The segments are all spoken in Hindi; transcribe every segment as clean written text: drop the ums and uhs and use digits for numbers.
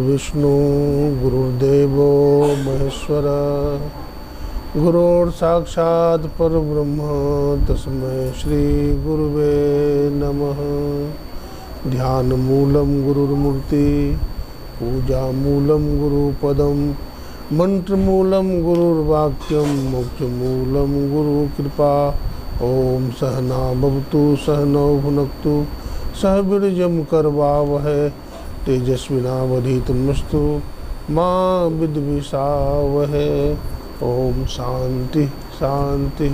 गुरुर्विष्णु गुरुर्देवो महेश्वर गुरुर्साक्षात् परब्रह्म तस्मै श्री गुरुवे नमः। ध्यानमूलं गुरुर्मूर्ति पूजामूलं गुरुपदं मंत्रमूलं गुरुर्वाक्यं मोक्षमूलं गुरुकृपा। ओम सहना भवतु सहनौ भुनक्तु सह वीर्यं करवावहै तेजस्विनावधीतमस्तु मा विद्विषावहै। ओम शांति शांति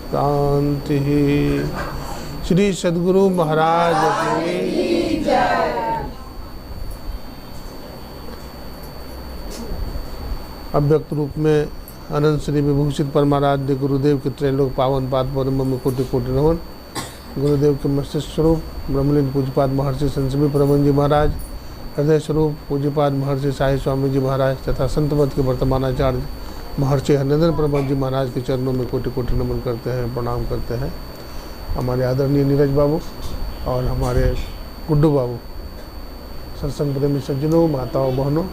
शांति। श्री सद्गुरु महाराज की जय। अव्यक्त रूप में अनंत श्री विभूषित परमाराध्य गुरुदेव के त्रैलोक पावन पाद पद्म में कोटि कोटि नमन। गुरुदेव के मस्तिष्क स्वरूप ब्रह्मलीन पूज्यपाद महर्षि संत प्रबंध जी महाराज, हृदय स्वरूप पूज्यपाद महर्षि साई स्वामी जी महाराज तथा संतमत के वर्तमानाचार्य महर्षि हरिनंदन प्रबंध जी महाराज के चरणों में कोटि कोटि नमन करते हैं, प्रणाम करते हैं। हमारे आदरणीय नीरज बाबू और हमारे गुड्डू बाबू, सत्संग प्रेमी सज्जनों, माताओं बहनों,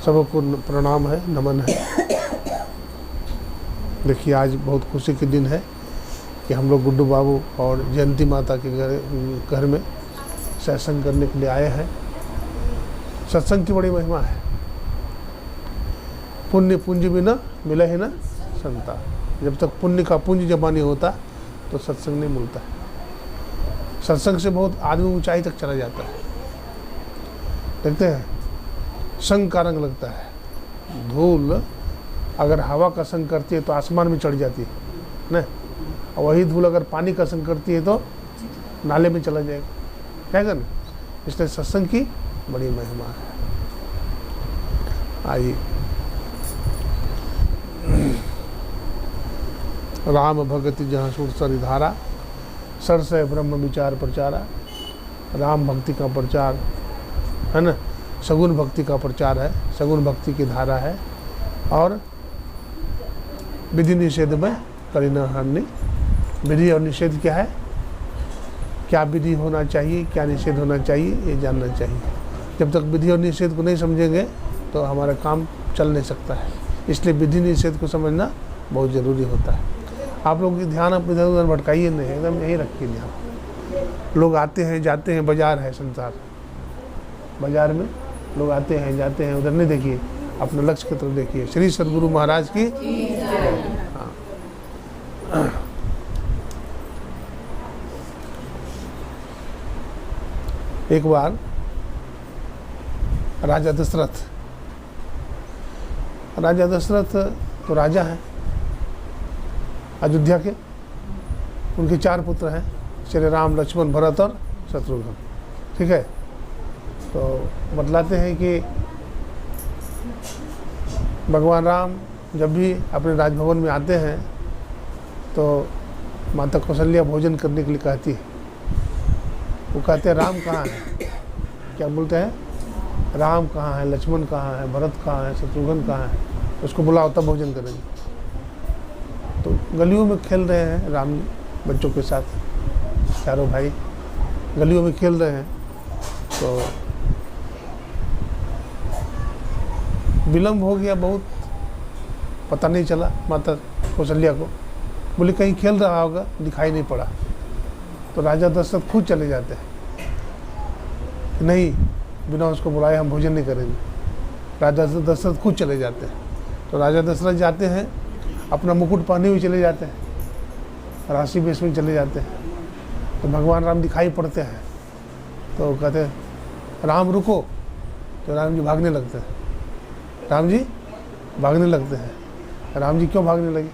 सबको प्रणाम है, नमन है। देखिए आज बहुत खुशी के दिन है कि हम लोग गुड्डू बाबू और जयंती माता के घर में सत्संग करने के लिए आए हैं। सत्संग की बड़ी महिमा है। पुण्य पुंज भी न मिला ही न संता। जब तक पुण्य का पुंज जमा नहीं होता तो सत्संग नहीं मिलता है। सत्संग से बहुत आदमी ऊंचाई तक चला जाता है। देखते हैं संग का रंग लगता है। धूल अगर हवा का संग करती है तो आसमान में चढ़ जाती है ना, और वही धूल अगर पानी का संग करती है तो नाले में चला जाएगा, क्या ना। इसलिए सत्संग की बड़ी महिमा है। आइए, राम भगति जहाँ सुर सरि धारा, सरसय ब्रह्म विचार प्रचारा। राम भक्ति का प्रचार है ना, सगुण भक्ति का प्रचार है, सगुण भक्ति की धारा है। और विधि निषेध में करी न हरनी। विधि और निषेध क्या है, क्या विधि होना चाहिए, क्या निषेध होना चाहिए, ये जानना चाहिए। जब तक विधि और निषेध को नहीं समझेंगे तो हमारा काम चल नहीं सकता है। इसलिए विधि निषेध को समझना बहुत ज़रूरी होता है। आप लोगों की ध्यान अपने इधर उधर भटकाइए नहीं, एकदम यही रखिए ध्यान। लोग आते हैं जाते हैं, बाजार है संसार, बाजार में लोग आते हैं जाते हैं, उधर नहीं देखिए, अपने लक्ष्य की तरफ देखिए। श्री सद्गुरु महाराज की हाँ। एक बार राजा दशरथ तो राजा हैं अयोध्या के। उनके 4 पुत्र हैं, श्री राम, लक्ष्मण, भरत और शत्रुघ्न। ठीक है, तो बतलाते हैं कि भगवान राम जब भी अपने राजभवन में आते हैं तो माता कौशल्या भोजन करने के लिए कहती है। वो कहते हैं राम कहाँ है, क्या बोलते हैं, राम कहाँ है, लक्ष्मण कहाँ है, भरत कहाँ है, शत्रुघ्न कहाँ है, उसको बुलाओ तब भोजन करेंगे। तो गलियों में खेल रहे हैं राम जी बच्चों के साथ, चारों भाई गलियों में खेल रहे हैं। तो विलम्ब हो गया बहुत, पता नहीं चला माता कौशल्या को। बोले कहीं खेल रहा होगा, दिखाई नहीं पड़ा। तो राजा दशरथ खुद चले जाते हैं, नहीं बिना उसको बुलाए हम भोजन नहीं करेंगे। राजा दशरथ खुद चले जाते हैं। तो राजा दशरथ जाते हैं, अपना मुकुट पहने हुए चले जाते हैं, राशि वेश में चले जाते हैं। तो भगवान राम दिखाई पड़ते हैं, तो कहते हैं राम रुको। तो राम जी भागने लगते हैं। राम जी भागने लगते हैं। राम जी क्यों भागने लगे,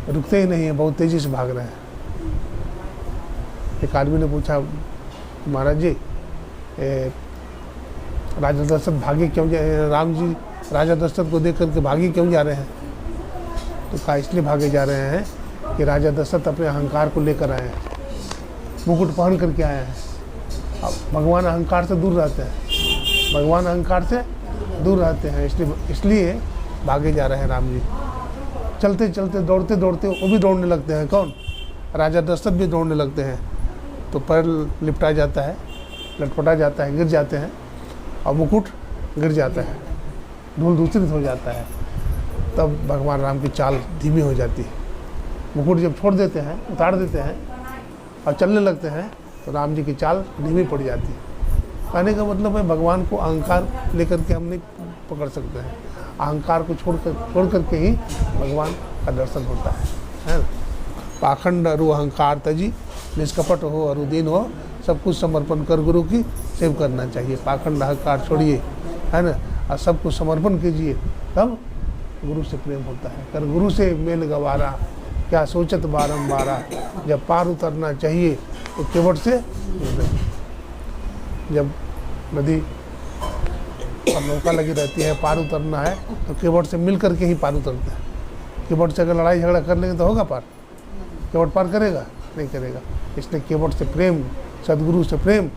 रुकते ही नहीं है, बहुत तेजी से भाग रहे हैं। एक आदमी ने पूछा, महाराज जी राजा दशरथ भागे क्यों राम जी राजा दशरथ को देख करके भागे क्यों जा रहे हैं। तो कहा इसलिए भागे जा रहे हैं कि राजा दशरथ अपने अहंकार को लेकर आए हैं, मुकुट पहन करके आए हैं। अब भगवान अहंकार से दूर रहते हैं, भगवान अहंकार से दूर रहते हैं, इसलिए भागे जा रहे हैं राम जी। चलते चलते दौड़ते दौड़ते वो भी दौड़ने लगते हैं। कौन, राजा दशरथ भी दौड़ने लगते हैं। तो पैर लिपटा जाता है, लटपटा जाता है, गिर जाते हैं। और मुकुट गिर जाता है, धूल दूषित हो जाता है, तब भगवान राम की चाल धीमी हो जाती है। मुकुट जब छोड़ देते हैं, उतार देते हैं और चलने लगते हैं तो राम जी की चाल धीमी पड़ जाती है। कहने का मतलब है भगवान को अहंकार लेकर के हम नहीं पकड़ सकते हैं, अहंकार को छोड़ करके ही भगवान का दर्शन होता है ना। पाखंड अरु अहंकार तजी, निष्कपट हो अरुदीन हो, सब कुछ समर्पण कर गुरु की सेव करना चाहिए। पाखंड अहंकार छोड़िए, है ना, और सब कुछ समर्पण कीजिए, तब गुरु से प्रेम होता है। कर गुरु से मेल गवारा, क्या सोचत बारंबारा, जब पार उतरना चाहिए तो केवट से, जब नदी और नौका लगी रहती है, पार उतरना है तो केवट से मिल करके ही पार उतरते हैं। केवट से अगर लड़ाई झगड़ा कर लेंगे तो होगा पार? केवट पार करेगा? नहीं करेगा। इसलिए केवट से प्रेम, सदगुरु से प्रेम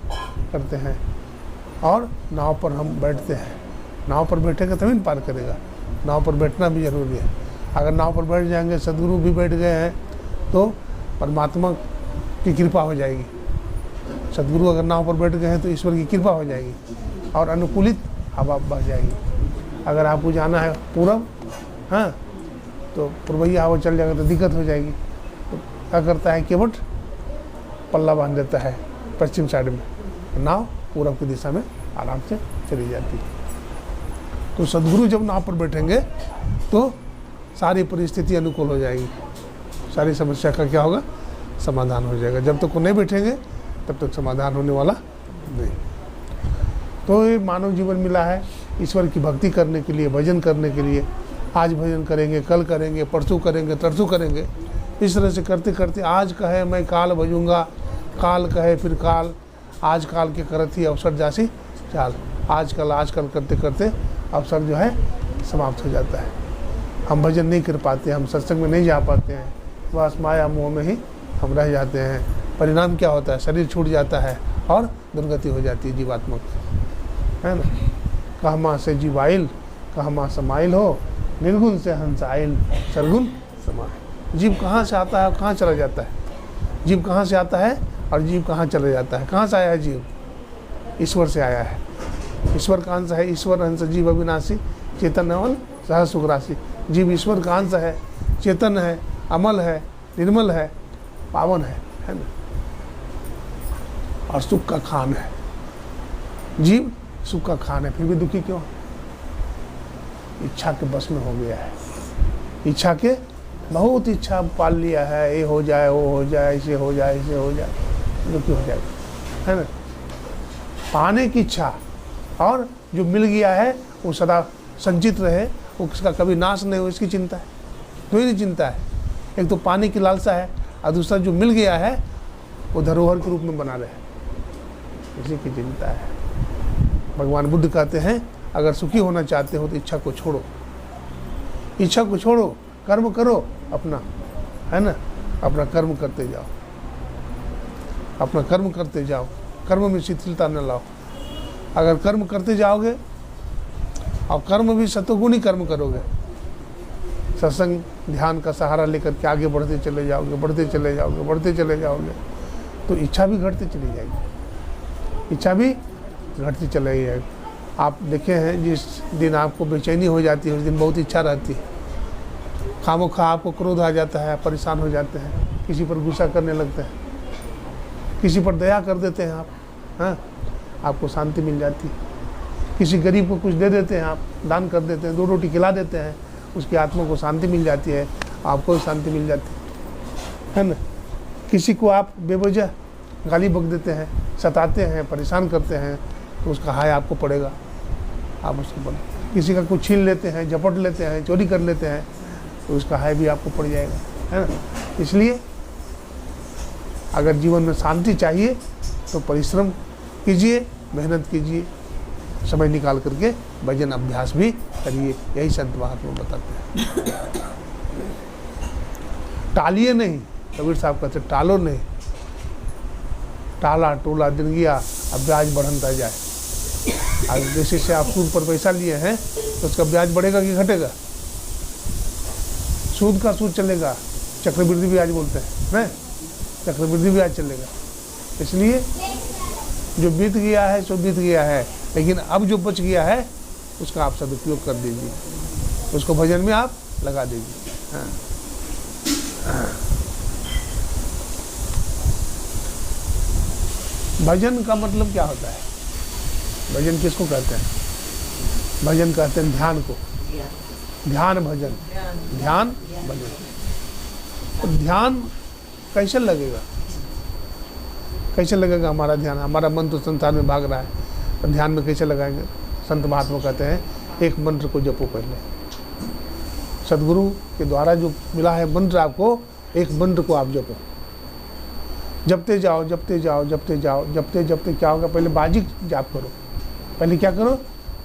करते हैं और नाव पर हम बैठते हैं। नाव पर बैठेगा तभी न पार करेगा, नाव पर बैठना भी जरूरी है। अगर नाव पर बैठ जाएंगे, सदगुरु भी बैठ गए हैं तो परमात्मा की कृपा हो जाएगी। सदगुरु अगर नाव पर बैठ गए हैं तो ईश्वर की कृपा हो जाएगी और अनुकूलित हवा बह जाएगी। अगर आपको जाना है पूरब, हाँ, तो पूर्वैया हवा चल जाएगा तो दिक्कत हो जाएगी। तो क्या करता है केवट? पल्ला बांध देता है पश्चिम साइड में, नाव पूरब की दिशा में आराम से चली जाती है। तो सदगुरु जब नाव पर बैठेंगे तो सारी परिस्थिति अनुकूल हो जाएगी, सारी समस्या का क्या होगा? समाधान हो जाएगा। जब तक वो नहीं बैठेंगे तब तक समाधान होने वाला नहीं। तो ये मानव जीवन मिला है ईश्वर की भक्ति करने के लिए, भजन करने के लिए। आज भजन करेंगे, कल करेंगे, परसों करेंगे, तरसों करेंगे। इस तरह से करते करते आज कहे मैं काल भजूंगा, काल कहे फिर काल, आज काल के करत ही अवसर जासी चाल। आजकल करते करते अवसर जो है समाप्त हो जाता है। हम भजन नहीं कर पाते, हम सत्संग में नहीं जा पाते हैं, बस माया मोह में ही हम रह जाते हैं। परिणाम क्या होता है? शरीर छूट जाता है और दुर्गति हो जाती है जीवात्मक, है ना। कहमा से जीव आइल, कहमा समाइल हो, निर्गुण से हंस आइल, सरगुण समाइल। जीव कहाँ से आता है और कहाँ चला जाता है? जीव कहाँ से आता है और जीव कहाँ चला जाता है? कहाँ से आया है जीव? ईश्वर से आया है। ईश्वर का अंश है। ईश्वर अंश जीव अविनाशी, चेतन अमल सह सुख राशि। जीव ईश्वर का अंश है, चेतन है, अमल है, निर्मल है, पावन है ना, और सुख का खान है। जीव सुख का खान है, फिर भी दुखी क्यों? इच्छा के बस में हो गया है। इच्छा के बहुत इच्छा पाल लिया है, ये हो जाए, वो हो जाए, ऐसे हो जाए, ऐसे हो जाए, दुखी हो जाएगा, है ना। पाने की इच्छा, और जो मिल गया है वो सदा संचित रहे, उसका कभी नाश नहीं हो, इसकी चिंता है। कोई नहीं चिंता है। एक तो पाने की लालसा है और दूसरा जो मिल गया है वो धरोहर के रूप में बना रहे, इसी की चिंता है। भगवान बुद्ध कहते हैं अगर सुखी होना चाहते हो तो इच्छा को छोड़ो, इच्छा को छोड़ो, कर्म करो अपना, है ना। अपना कर्म करते जाओ, अपना कर्म करते जाओ, कर्म में शिथिलता न लाओ। अगर कर्म करते जाओगे और कर्म भी सतोगुणी कर्म करोगे, सत्संग ध्यान का सहारा लेकर के आगे बढ़ते चले जाओगे, बढ़ते चले जाओगे, बढ़ते चले जाओगे, तो इच्छा भी घटती चली जाएगी, इच्छा भी घटती चली जाएगी। आप देखे हैं जिस दिन आपको बेचैनी हो जाती है उस दिन बहुत इच्छा रहती है, खामोखा आपको क्रोध आ जाता है, परेशान हो जाते हैं, किसी पर गुस्सा करने लगते हैं, किसी पर दया कर देते हैं आप, हाँ, आपको शांति मिल जाती है। किसी गरीब को कुछ दे देते हैं आप, दान कर देते हैं, 2 रोटी खिला देते हैं, उसकी आत्मा को शांति मिल जाती है, आपको भी शांति मिल जाती है ना। किसी को आप बेवजह गाली बक देते हैं, सताते हैं, परेशान करते हैं, तो उसका हाय आपको पड़ेगा, आप उसको बोलो। किसी का कुछ छीन लेते हैं, झपट लेते हैं, चोरी कर लेते हैं, तो उसका हाय भी आपको पड़ जाएगा, है ना। इसलिए अगर जीवन में शांति चाहिए तो परिश्रम कीजिए, मेहनत कीजिए, समय निकाल करके भजन अभ्यास भी करिए, यही संत महात्मा बताते हैं। टालिए नहीं, कबीर साहब कहते टालो नहीं, टाला टोला दिन गया, अब ब्याज बढ़ता जाए। आज जैसे से आप सूद पर पैसा लिए हैं तो उसका ब्याज बढ़ेगा कि घटेगा? सूद का सूद चलेगा, चक्रवृद्धि ब्याज बोलते हैं ना, चक्रवृद्धि ब्याज चलेगा। इसलिए जो बीत गया है सो बीत गया है, लेकिन अब जो बच गया है उसका आप सदुपयोग कर दीजिए, उसको भजन में आप लगा दीजिए। हाँ। भजन का मतलब क्या होता है? भजन किसको कहते हैं? भजन कहते हैं ध्यान को। ध्यान भजन, ध्यान भजन। तो ध्यान कैसे लगेगा? कैसे लगेगा हमारा ध्यान? हमारा मन तो संसार में भाग रहा है, तो ध्यान में कैसे लगाएंगे? संत महात्मा कहते हैं एक मंत्र को जपो पहले। सदगुरु के द्वारा जो मिला है मंत्र आपको, एक मंत्र को आप जपो। जपते जाओ जपते जाओ जपते जाओ, जपते जपते क्या होगा? पहले बाजिक जाप करो। पहले क्या करो?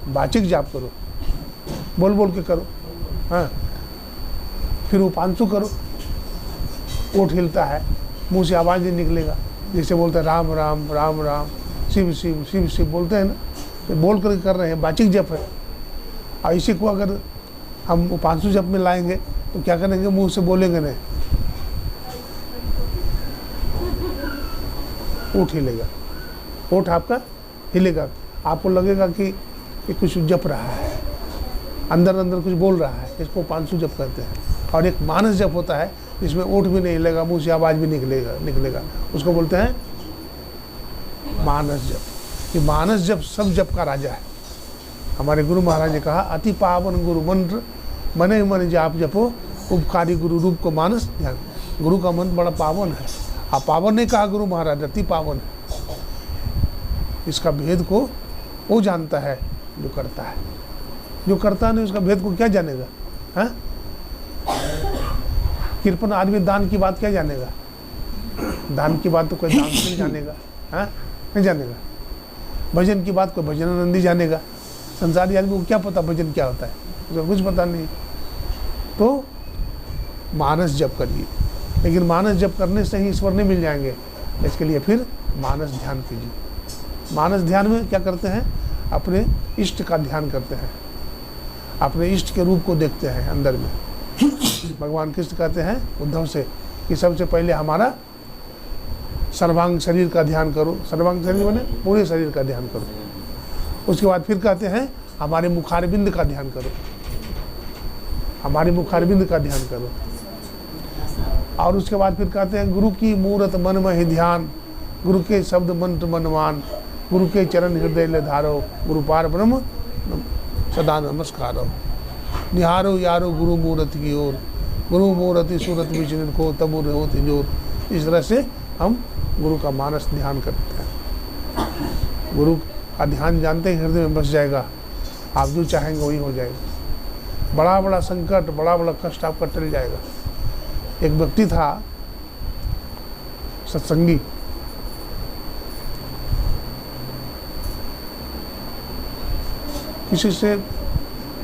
बाचिक जाप करो, बोल बोल के करो। हाँ, फिर उपांशु करो। ओठ हिलता है, मुंह से आवाज़ नहीं निकलेगा, जैसे बोलते हैं राम राम राम राम, शिव शिव शिव शिव बोलते हैं ना, तो बोल कर कर रहे हैं, बाचिक जप है। और इसी को अगर हम उपांशु जप में लाएंगे तो क्या करेंगे? मुंह से बोलेंगे नहीं, ओठ हिलेगा, ओठ आपका हिलेगा, आपको लगेगा कि कुछ जप रहा है, अंदर अंदर कुछ बोल रहा है। इसको उपांशु जप कहते हैं। और एक मानस जप होता है, जिसमें ओठ भी नहीं हिलेगा, मुंह से आवाज़ भी निकलेगा, उसको बोलते हैं मानस जप। ये मानस जप सब जप का राजा है। हमारे गुरु महाराज ने कहा, अति पावन गुरु मंत्र मने मन जाप जपो, उपकारी गुरु रूप को मानस ध्यान। गुरु का मंत्र बड़ा पावन है। आप पावन नहीं कहा गुरु महाराज, अति पावन है। इसका भेद को वो जानता है जो करता है, जो करता नहीं उसका भेद को क्या जानेगा? हाँ, कृपण आदमी दान की बात क्या जानेगा? दान की बात तो कोई दान नहीं जानेगा। हाँ, नहीं जानेगा। भजन की बात कोई भजनानंदी जानेगा। संसारी आदमी को क्या पता भजन क्या होता है? उसको कुछ पता नहीं। तो मानस जप करिए, लेकिन मानस जप करने से ही ईश्वर नहीं मिल जाएंगे। इसके लिए फिर मानस ध्यान कीजिए। मानस ध्यान में क्या करते हैं? अपने इष्ट का ध्यान करते हैं, अपने इष्ट के रूप को देखते हैं अंदर में। भगवान कृष्ण कहते हैं उद्धव से कि सबसे पहले हमारा सर्वांग शरीर का ध्यान करो। सर्वांग शरीर माने पूरे शरीर का ध्यान करो। उसके बाद फिर कहते हैं हमारे मुखारबिंद का ध्यान करो, हमारे मुखारबिंद का ध्यान करो। और उसके बाद फिर कहते हैं गुरु की मूरत मन में ही ध्यान, गुरु के शब्द मंत्र मनमान, गुरु के चरण हृदय ले धारो, गुरु पार ब्रह्म सदा नमस्कारो, निहारो यारो गुरु मूरत की ओर, गुरु मूरति सूरत विचरण को तबुर हो तिजोर। इस तरह से हम गुरु का मानस ध्यान करते हैं। गुरु का ध्यान जानते ही हृदय में बस जाएगा, आप जो चाहेंगे वही हो जाएगा। बड़ा बड़ा संकट, बड़ा बड़ा कष्ट आपका टल जाएगा। एक व्यक्ति था सत्संगी, किसी से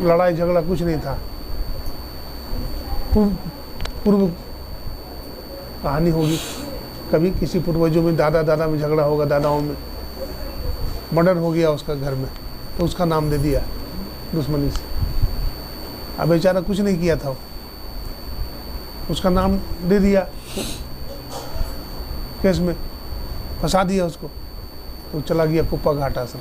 लड़ाई झगड़ा कुछ नहीं था। पूर्व कहानी होगी, कभी किसी पूर्वजों में दादा में झगड़ा होगा, दादाओं में मर्डर हो गया उसका घर में, तो उसका नाम दे दिया दुश्मनी से। अब बेचारा कुछ नहीं किया था, उसका नाम दे दिया, केस में फंसा दिया उसको, तो चला गया कुप्पा घाटा से।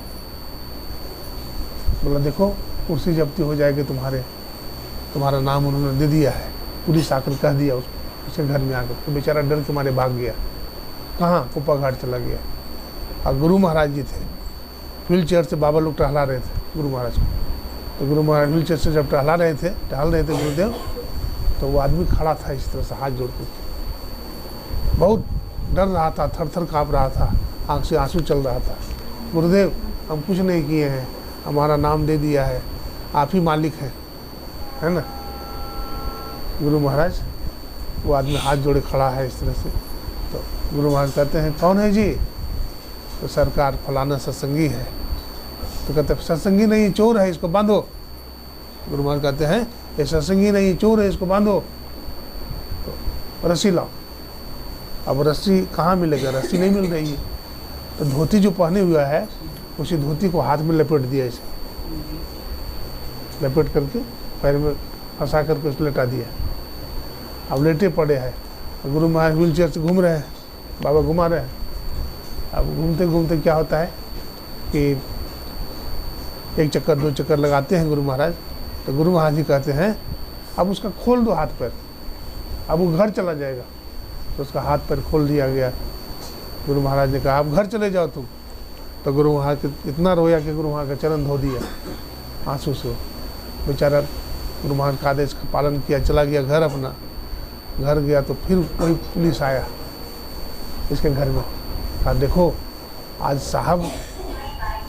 बोला देखो कुर्सी जब्ती हो जाएगी तुम्हारा नाम उन्होंने दे दिया है। पुलिस आकर कह दिया उसके घर में आकर, तो बेचारा डर के मारे भाग गया। कहाँ? कुप्पा घाट चला गया। और गुरु महाराज जी थे, व्हील चेयर से बाबा लोग टहला रहे थे गुरु महाराज को। तो गुरु महाराज व्हील चेयर से जब टहल रहे थे गुरुदेव, तो वो आदमी खड़ा था इस तरह से हाथ जोड़ कर, बहुत डर रहा था, थर थर काँप रहा था, आँख से आंसू चल रहा था। गुरुदेव हम कुछ नहीं किए हैं, हमारा नाम दे दिया है, आप ही मालिक हैं, है ना। गुरु महाराज, वो आदमी हाथ जोड़े खड़ा है इस तरह से। तो गुरु महाराज कहते हैं कौन है जी? तो सरकार फलाना सत्संगी है। तो कहते हैं सत्संगी नहीं, चोर है, इसको बांधो। गुरु महाराज कहते हैं ये सत्संगी नहीं, चोर है, इसको बांधो। तो रस्सी लाओ। अब रस्सी कहाँ मिलेगा? रस्सी नहीं मिल रही है। तो धोती जो पहने हुआ है, उसी धोती को हाथ में लपेट दिया, इसे लपेट करके पैर में फंसा करके उसको लेटा दिया। अब लेटे पड़े हैं, गुरु महाराज व्हील चेयर से घूम रहे हैं, बाबा घुमा रहे हैं। अब घूमते घूमते क्या होता है कि 1 चक्कर 2 चक्कर लगाते हैं गुरु महाराज, तो गुरु महाराज जी कहते हैं अब उसका खोल दो हाथ पैर, अब वो घर चला जाएगा। तो उसका हाथ पैर खोल दिया गया। गुरु महाराज ने कहा अब घर चले जाओ तुम। तो गुरु महाराज इतना रोया कि गुरु महाराज का चरण धो दिया आंसू से। बेचारा गुरु महाराज का आदेश का पालन किया, चला गया घर अपना। घर गया तो फिर कोई पुलिस आया इसके घर में, कहा देखो आज साहब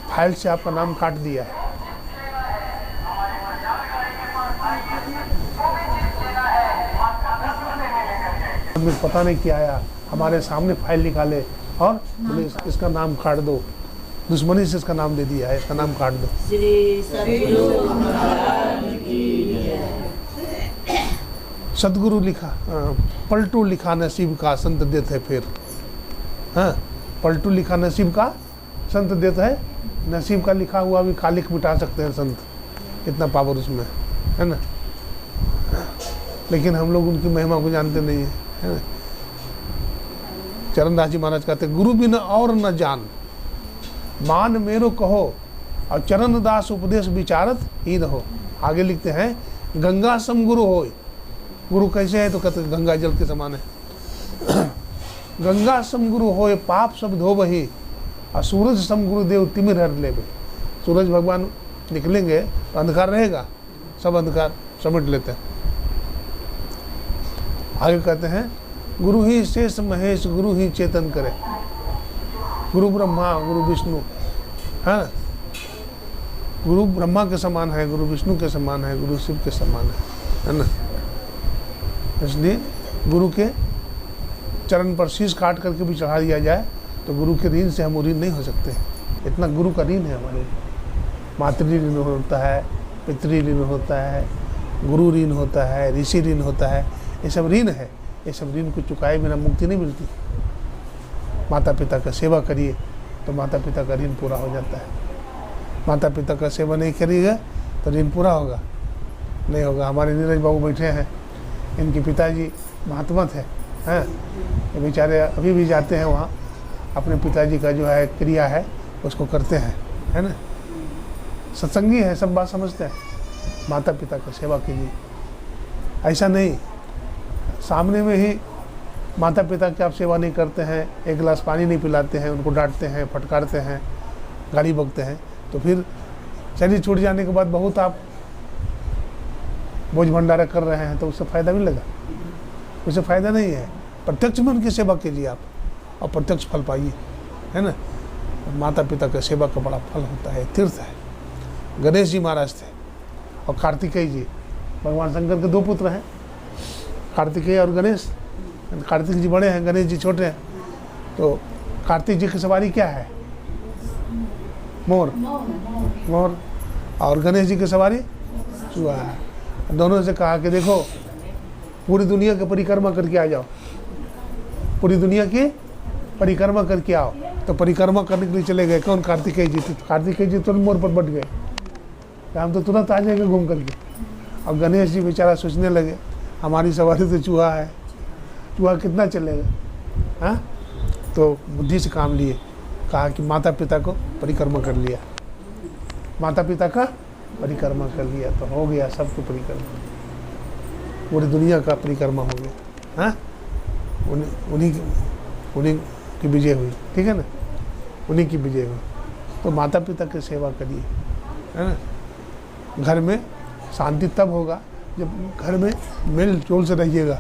फाइल से आपका नाम काट दिया है। पता नहीं क्या आया, हमारे सामने फाइल निकाले और बोले इसका नाम काट दो, दुश्मनी से इसका नाम दे दिया है, इसका नाम काट दो। सदगुरु लिखा, पलटू लिखा नसीब का संत देते फिर। हाँ, पलटू लिखा नसीब का संत देता है। नसीब का लिखा हुआ भी कालिक मिटा सकते हैं संत, इतना पावर उसमें है ना। लेकिन हम लोग उनकी महिमा को जानते नहीं है ना। चरणदास जी महाराज कहते गुरु बिन और न जान, मान मेरो कहो, और चरणदास उपदेश विचारत ही रहो। आगे लिखते हैं गंगा सम गुरु हो। गुरु कैसे है तो कहते गंगा जल के समान है। गंगा सम गुरु होए पाप सब धोबही, और सूरज सम गुरुदेव तिमिर हर लेबे। सूरज भगवान निकलेंगे तो अंधकार रहेगा, सब अंधकार समेट लेते हैं। आगे कहते हैं गुरु ही शेष महेश, गुरु ही चेतन करे। गुरु ब्रह्मा गुरु विष्णु है, गुरु ब्रह्मा के समान है, गुरु विष्णु के समान है, गुरु शिव के समान है ना। इसलिए गुरु के चरण पर शीश काट करके भी चढ़ा दिया जाए तो गुरु के ऋण से हम ऋण नहीं हो सकते। इतना गुरु का ऋण है हमारे। मातृ ऋण होता है, पितृ ऋण होता है, गुरु ऋण होता है, ऋषि ऋण होता है, ये सब ऋण है। ये सब ऋण को चुकाए बिना मुक्ति नहीं मिलती। माता पिता का सेवा करिए तो माता पिता का ऋण पूरा हो जाता है। माता पिता का सेवा नहीं करिएगा तो ऋण पूरा होगा नहीं होगा। हमारे नीरज बाबू बैठे हैं, इनके पिताजी महात्मा थे हैं, ये बेचारे अभी भी जाते हैं वहाँ, अपने पिताजी का जो है क्रिया है उसको करते हैं है ना। सत्संगी है, सब बात समझते हैं। माता पिता का सेवा कीजिए। ऐसा नहीं सामने में ही माता पिता की आप सेवा नहीं करते हैं, 1 गिलास पानी नहीं पिलाते हैं, उनको डांटते हैं, फटकारते हैं, गाली बकते हैं, तो फिर शरीर छूट जाने के बाद बहुत आप बोझ भंडारा कर रहे हैं तो उससे फ़ायदा मिलेगा? उससे फ़ायदा नहीं है। प्रत्यक्ष में उनकी सेवा कीजिए आप और प्रत्यक्ष फल पाइए है ना। माता पिता का सेवा का बड़ा फल होता है, तीर्थ है। गणेश जी महाराज थे और कार्तिकेय जी, भगवान शंकर के 2 पुत्र हैं, कार्तिकेय और गणेश। कार्तिक जी बड़े हैं, गणेश जी छोटे हैं। तो कार्तिक जी की सवारी क्या है? मोर। मोर। और गणेश जी की सवारी चूहा है। दोनों से कहा कि देखो पूरी दुनिया की परिक्रमा करके आ जाओ, पूरी दुनिया की परिक्रमा करके आओ। तो परिक्रमा करने के लिए चले गए। कौन? कार्तिकेय जी। तो कार्तिकेय जी तुरंत मोर पर बैठ गए, हम तो तुरंत आ जाएंगे घूम करके। और गणेश जी बेचारा सोचने लगे हमारी सवारी तो चूहा है, चूहा कितना चलेगा। हाँ, तो बुद्धि से काम लिए, कहा कि माता पिता को परिक्रमा कर लिया, माता पिता का परिक्रमा कर लिया तो हो गया सबको परिक्रमा, पूरी दुनिया का परिक्रमा हो गया। हाँ, उन्हीं की विजय हुई, ठीक है ना, उन्हीं की विजय हुई। तो माता पिता की सेवा करिए है ना। घर में शांति तब होगा जब घर में मेल जोल से रहिएगा।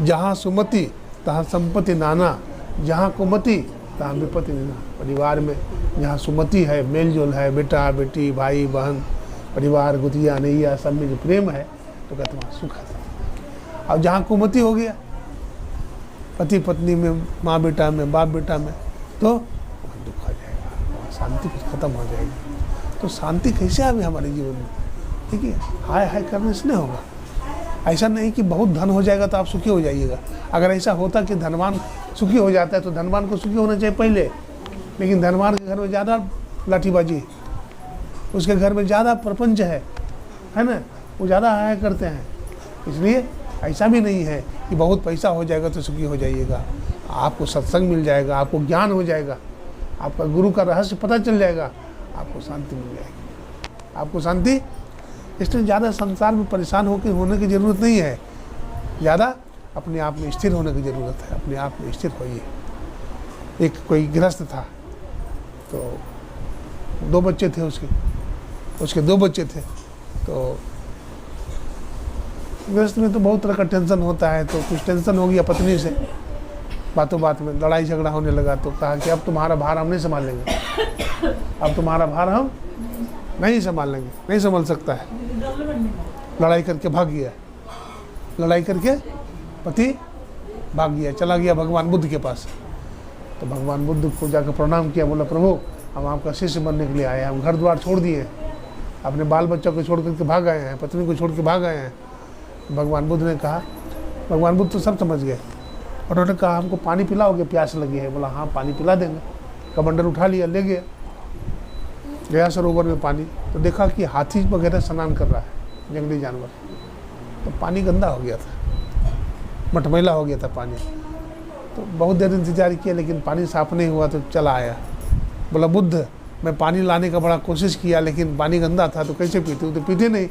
जहाँ सुमति तहाँ संपत्ति नाना, जहाँ कुमति तहाँ विपत्ति नाना। परिवार में जहाँ सुमति है, मेल जोल है, बेटा बेटी भाई बहन परिवार गुतिया नैया सब में जो प्रेम है तो कहते वहाँ सुख है। और जहाँ कुमति हो गया, पति पत्नी में, माँ बेटा में, बाप बेटा में, तो वहाँ दुख आ जाएगा, वहाँ शांति खत्म हो जाएगी। तो शांति कैसे आवे हमारे जीवन में? ठीक है, हाय हाय करने से नहीं होगा। ऐसा नहीं कि बहुत धन हो जाएगा तो आप सुखी हो जाइएगा। अगर ऐसा होता कि धनवान सुखी हो जाता है तो धनवान को सुखी होना चाहिए पहले। लेकिन धनवान के घर में ज़्यादा लाठीबाजी, उसके घर में ज़्यादा प्रपंच है ना, वो ज़्यादा हाय करते हैं। इसलिए ऐसा भी नहीं है कि बहुत पैसा हो जाएगा तो सुखी हो जाइएगा। आपको सत्संग मिल जाएगा, आपको ज्ञान हो जाएगा, आपका गुरु का रहस्य पता चल जाएगा, आपको शांति मिल जाएगी, आपको शांति। इसलिए ज़्यादा संसार में परेशान होने की ज़रूरत नहीं है, ज़्यादा अपने आप में स्थिर होने की ज़रूरत है। अपने आप में स्थिर होइए। एक कोई गृहस्थ था, तो 2 बच्चे थे उसके 2 बच्चे थे। तो गृहस्थ में तो बहुत तरह का टेंशन होता है, तो कुछ टेंशन हो गया पत्नी से, बातों बात में लड़ाई झगड़ा होने लगा। तो कहा कि अब तुम्हारा भार हम नहीं संभाल लेंगे, अब तुम्हारा भार हम नहीं संभाल लेंगे, नहीं संभाल सकता है। लड़ाई करके भाग गया, लड़ाई करके पति भाग गया, चला गया भगवान बुद्ध के पास। तो भगवान बुद्ध को जाकर प्रणाम किया, बोला प्रभु हम आपका शिष्य बनने के लिए आए हैं, हम घर द्वार छोड़ दिए, अपने बाल बच्चों को छोड़ करके भाग आए हैं, पत्नी को छोड़ के भाग आए हैं। भगवान बुद्ध ने कहा, भगवान बुद्ध तो सब समझ गए, उन्होंने कहा हमको पानी पिलाओगे, प्यास लगी है। बोला हाँ पानी पिला देंगे। कमंडल उठा लिया, ले गया सरोवर में पानी। तो देखा कि हाथी वगैरह स्नान कर रहा है, जंगली जानवर। तो पानी गंदा हो गया था, मटमैला हो गया था पानी। तो बहुत देर इंतजार किया लेकिन पानी साफ नहीं हुआ, तो चला आया। बोला बुद्ध मैं पानी लाने का बड़ा कोशिश किया लेकिन पानी गंदा था, तो कैसे पीते हो? तो पीते नहीं।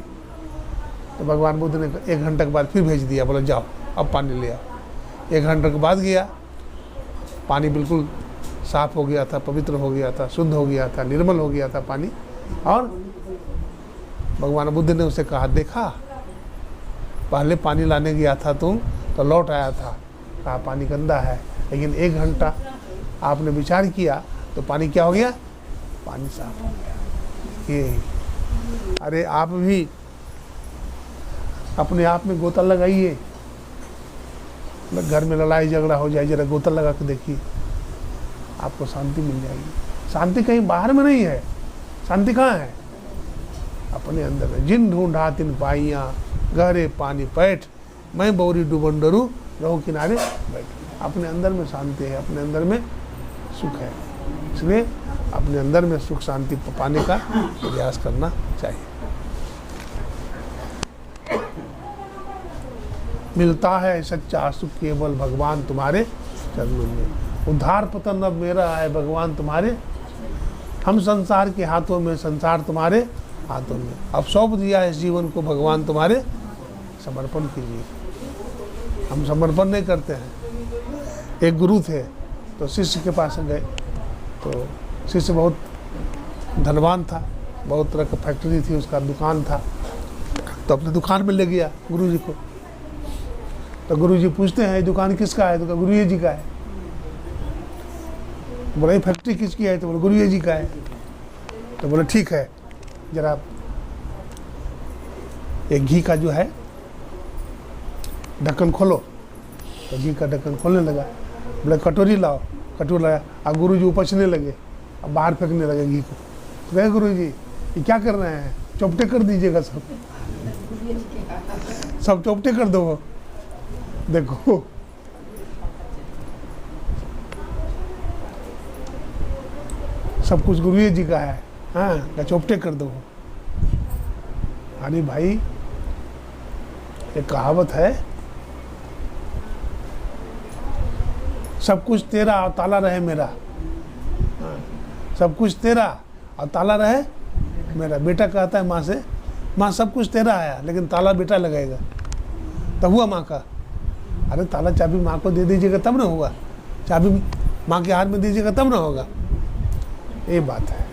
तो भगवान बुद्ध ने 1 घंटे के बाद फिर भेज दिया, बोला जाओ अब पानी ले आओ। 1 घंटे के बाद गया, पानी बिल्कुल साफ हो गया था, पवित्र हो गया था, शुद्ध हो गया था, निर्मल हो गया था पानी। और भगवान बुद्ध ने उसे कहा देखा पहले पानी लाने गया था तुम तो लौट आया था, कहा पानी गंदा है, लेकिन 1 घंटा आपने विचार किया तो पानी क्या हो गया? पानी साफ हो गया। ये अरे आप भी अपने आप में गोता लगाइए। घर में लड़ाई झगड़ा हो जाए, जरा गोता लगा के देखिए, आपको शांति मिल जाएगी। शांति कहीं बाहर में नहीं है, शांति कहाँ है? अपने अंदर है। जिन ढूंढा तिन पाइयाँ, गहरे पानी पैठ, मैं बौरी डूबन डरू रहो किनारे बैठ। अपने अंदर में शांति है, अपने अंदर में सुख है, इसलिए अपने अंदर में सुख शांति पाने का प्रयास करना चाहिए। मिलता है सच्चा सुख केवल भगवान तुम्हारे चरणों में। उद्धार पतन अब मेरा है भगवान तुम्हारे, हम संसार के हाथों में, संसार तुम्हारे हाथों में। अब सौंप दिया इस जीवन को भगवान तुम्हारे, समर्पण कीजिए। हम समर्पण नहीं करते हैं। एक गुरु थे तो शिष्य के पास गए, तो शिष्य बहुत धनवान था, बहुत तरह का फैक्ट्री थी, उसका दुकान था। तो अपने दुकान में ले गया गुरुजी को। तो गुरुजी पूछते हैं ये दुकान किसका है? तो कहा गुरुजी जी का है। बोला ये फैक्ट्री किसकी है? तो बोला गुरुजी जी का है। तो बोला ठीक है, जरा एक घी का जो है ढक्कन खोलो। तो घी का ढक्कन खोलने लगा। बोले कटोरी लाओ, कटोरी लाया। अब गुरुजी उपचने लगे, अब बाहर फेंकने लगे घी को। तो कहे गुरुजी ये क्या कर रहे हैं? चौपटे कर दीजिएगा, सब चौपटे कर दो। देखो सब कुछ गुरुजी जी का है, हाँ चौपटे कर दो। अरे भाई एक कहावत है, सब कुछ तेरा और ताला रहे मेरा। सब कुछ तेरा और ताला रहे मेरा। बेटा कहता है माँ से, माँ सब कुछ तेरा है लेकिन ताला बेटा लगाएगा। तब हुआ माँ का। अरे ताला चाबी माँ को दे दीजिएगा तब ना होगा, चाबी माँ के हाथ में दीजिएगा तब ना होगा। ये बात है।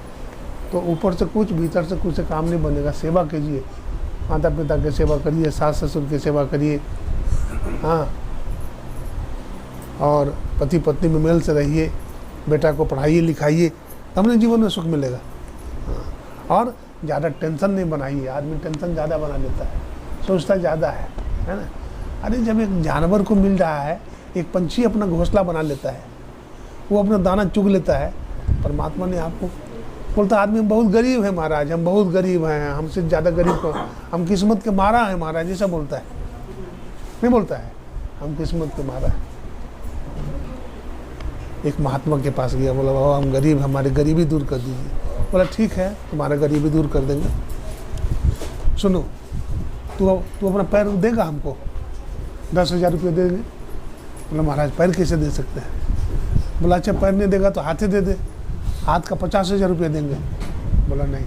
तो ऊपर से कुछ भीतर से कुछ से काम नहीं बनेगा। सेवा कीजिए, माता पिता की सेवा करिए, सास ससुर की सेवा करिए, हाँ, और पति पत्नी में मेल से रहिए, बेटा को पढ़ाइए लिखाइए, तब ना जीवन में सुख मिलेगा। हाँ। और ज़्यादा टेंशन नहीं बनाइए। आदमी टेंशन ज़्यादा बना लेता है, सोचता ज़्यादा है ना। अरे जब एक जानवर को मिल रहा है, एक पंछी अपना घोंसला बना लेता है, वो अपना दाना चुग लेता है। परमात्मा ने आपको बोलता आदमी बहुत गरीब है महाराज, हम बहुत गरीब हैं, हमसे ज़्यादा गरीब को हम किस्मत के मारा है महाराज, ऐसा बोलता है। नहीं बोलता है हम किस्मत के मारा है। एक महात्मा के पास गया, बोला बाबा हम गरीब, हमारी गरीबी दूर कर दीजिए। बोला ठीक है तुम्हारा गरीबी दूर कर देंगे। सुनो तू अपना पैर देगा हमको, 10,000 रुपये देंगे। बोला महाराज पैर कैसे दे सकते हैं? बोला अच्छा पैर नहीं देगा तो हाथ ही दे दे, हाथ का 50,000 रुपये देंगे। बोला नहीं,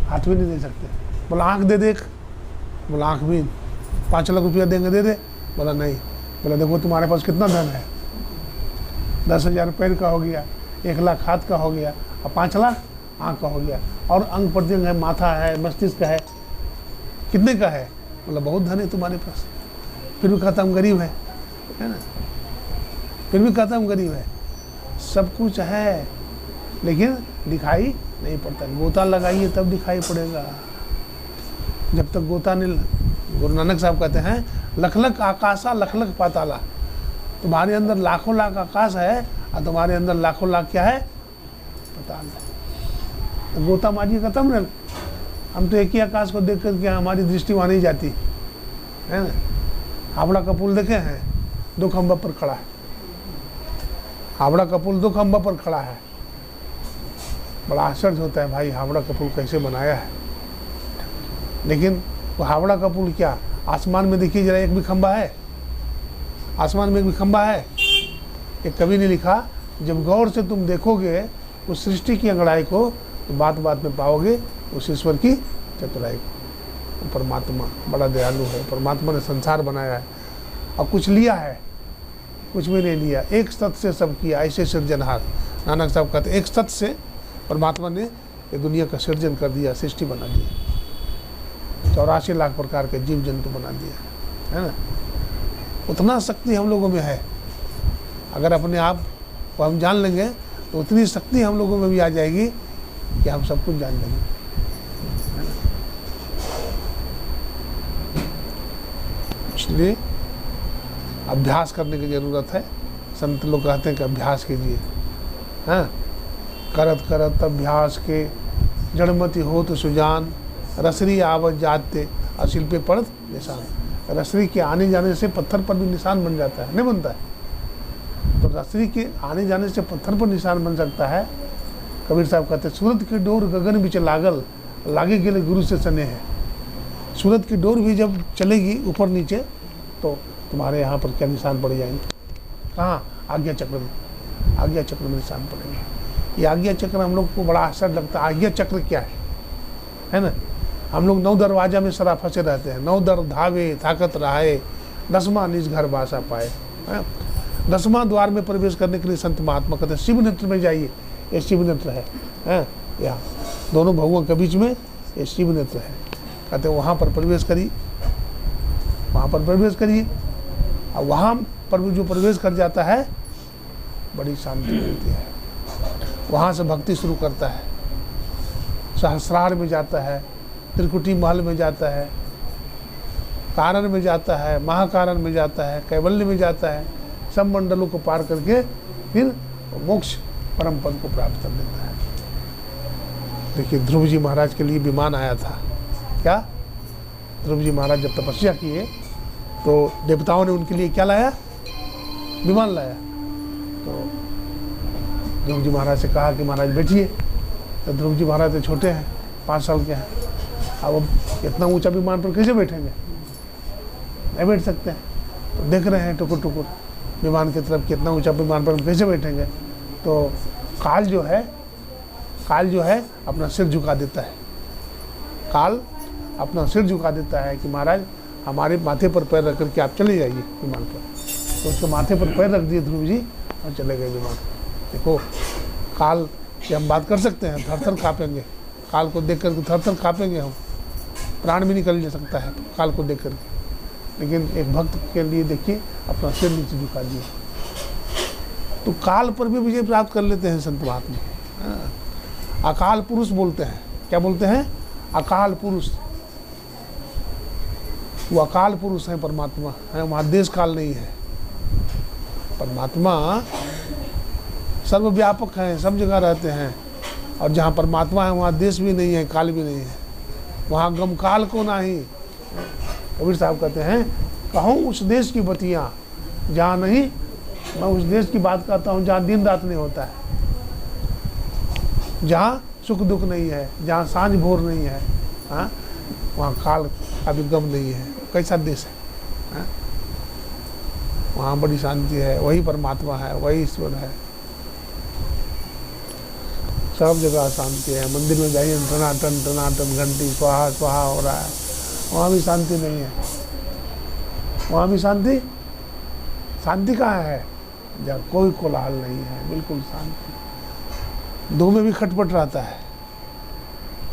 हाथ भी नहीं दे सकते। बोला आँख दे देख, बोला आँख भी। 5 लाख रुपया देंगे, दे दे, बोला नहीं। बोला देखो तुम्हारे पास कितना धन है, 10,000 पैर का हो गया, 1 लाख हाथ का हो गया, और 5 लाख आँख का हो गया, और अंग प्रत्यंग है, माथा है, मस्तिष्क है, कितने का है? बोला बहुत धन है तुम्हारे पास। फिर भी कहता हम गरीब है ना, फिर भी कहता हम गरीब है। सब कुछ है लेकिन दिखाई नहीं पड़ता। गोता लगाइए तब दिखाई पड़ेगा। जब तक गोता नहीं, गुरु नानक साहब कहते हैं लख लख आकाशा लख लख पाताला। तुम्हारे अंदर लाखों लाख आकाश है और तुम्हारे अंदर लाखों लाख क्या है? पाताल है। तो गोता माजी खत्म ना। हम तो एक ही आकाश को देख करके हमारी दृष्टि वहाँ नहीं जाती है ना। हावड़ा का पुल देखे हैं, 2 खंभा पर खड़ा है। हावड़ा का पुल 2 खंभा पर खड़ा है। बड़ा आश्चर्य होता है भाई, हावड़ा का पुल कैसे बनाया है। लेकिन वो हावड़ा का पुल क्या, आसमान में देखिए जरा, एक भी खंभा है? आसमान में एक भी खंभा है? एक कवि ने लिखा, जब गौर से तुम देखोगे उस सृष्टि की अंगड़ाई को तो बात बात में पाओगे उस ईश्वर की चतुराई को। परमात्मा बड़ा दयालु है। परमात्मा ने संसार बनाया है और कुछ लिया है? कुछ भी नहीं लिया। एक सत से सब किया, ऐसे सृजनहार। नानक साहब कहते एक सत से परमात्मा ने ये दुनिया का सृजन कर दिया, सृष्टि बना दिया, 84 लाख प्रकार के जीव जंतु बना दिया है ना। उतना शक्ति हम लोगों में है। अगर अपने आप को हम जान लेंगे तो उतनी शक्ति हम लोगों में भी आ जाएगी कि हम सब कुछ जान लेंगे। इसलिए अभ्यास करने की ज़रूरत है। संत लोग कहते हैं कि अभ्यास कीजिए। हाँ, करत करत अभ्यास के जड़मति हो तो सुजान, रसरी आवत जाते और शिल्पे पड़त निशान। रसरी के आने जाने से पत्थर पर भी निशान बन जाता है, नहीं बनता है? तो रसरी के आने जाने से पत्थर पर निशान बन सकता है। कबीर साहब कहते हैं सूरत की डोर गगन बीच लागल, लागे गेले गुरु से सने है। सूरत की डोर भी जब चलेगी ऊपर नीचे तो तुम्हारे यहाँ पर क्या निशान पड़ जाएंगे? कहाँ? आज्ञा चक्र में। आज्ञा चक्र में निशान पड़ेंगे। ये आज्ञा चक्र हम लोग को बड़ा आश्चर्य लगता है। आज्ञा चक्र क्या है ना? हम लोग 9 दरवाजा में सदा फंसे रहते हैं। 9 दर धावे ताकत रहाए, 10वां निज घर बासा पाए। 10वां द्वार में प्रवेश करने के लिए संत महात्मा कहते हैं शिव नेत्र में जाइए। ये शिव नेत्र है यहाँ दोनों भगवान के बीच में ये शिव नेत्र है। कहते हैं वहाँ पर प्रवेश करिए, वहाँ पर प्रवेश करिए। और वहाँ पर जो प्रवेश कर जाता है बड़ी शांति मिलती है। वहाँ से भक्ति शुरू करता है। सहस्रार में जाता है, त्रिकुटी महल में जाता है, कारण में जाता है, महाकारण में जाता है, कैवल्य में जाता है। सब मंडलों को पार करके फिर मोक्ष परम पद को प्राप्त कर लेता है। देखिए ध्रुव जी महाराज के लिए विमान आया था। क्या? ध्रुव जी महाराज जब तपस्या किए तो देवताओं ने उनके लिए क्या लाया? विमान लाया। तो ध्रुव जी महाराज से कहा कि महाराज बैठिए। तो ध्रुव जी महाराज तो छोटे हैं, 5 साल के हैं। अब इतना ऊंचा विमान पर कैसे बैठेंगे? नहीं बैठ सकते हैं। तो देख रहे हैं टुकुर टुकुर विमान की तरफ, कितना ऊंचा विमान पर हम कैसे बैठेंगे? तो काल जो है अपना सिर झुका देता है। काल अपना सिर झुका देता है कि महाराज हमारे माथे पर पैर रख करके आप चले जाइए विमान पर। तो उसके माथे पर पैर रख दिए ध्रुव जी और चले गए विमान। देखो काल की हम बात कर सकते हैं, थर थर काँपेंगे। काल को देख करके थर थर काँपेंगे हम, प्राण भी निकल जा सकता है काल को देख करके। लेकिन एक भक्त के लिए देखिए अपना सिर नीचे झुका दिए तो काल पर भी विजय प्राप्त कर लेते हैं संत महात्मा। अकाल पुरुष बोलते हैं। क्या बोलते हैं? अकाल पुरुष। वो अकाल पुरुष है परमात्मा है, वहाँ देश काल नहीं है। परमात्मा सर्वव्यापक है, सब जगह रहते हैं। और जहाँ परमात्मा है वहाँ देश भी नहीं है, काल भी नहीं है। वहाँ गम काल को नहीं। कबीर साहब कहते हैं कहूँ उस देश की बतियाँ जहाँ नहीं, मैं उस देश की बात करता हूँ जहाँ दिन रात नहीं होता है, जहाँ सुख दुख नहीं है, जहाँ सांझ भोर नहीं है। हाँ, वहाँ काल का भी गम नहीं है। कैसा देश है? वहाँ बड़ी शांति है। वही परमात्मा है, वही ईश्वर है। सब जगह अशांति है। मंदिर में जाइए, टनाटन टनाटन घंटी स्वाहा स्वाहा हो रहा है, वहाँ भी शांति नहीं है। वहाँ भी शांति कहाँ है? जहाँ कोई कोलाहल नहीं है, बिल्कुल शांति। दो में भी खटपट रहता है।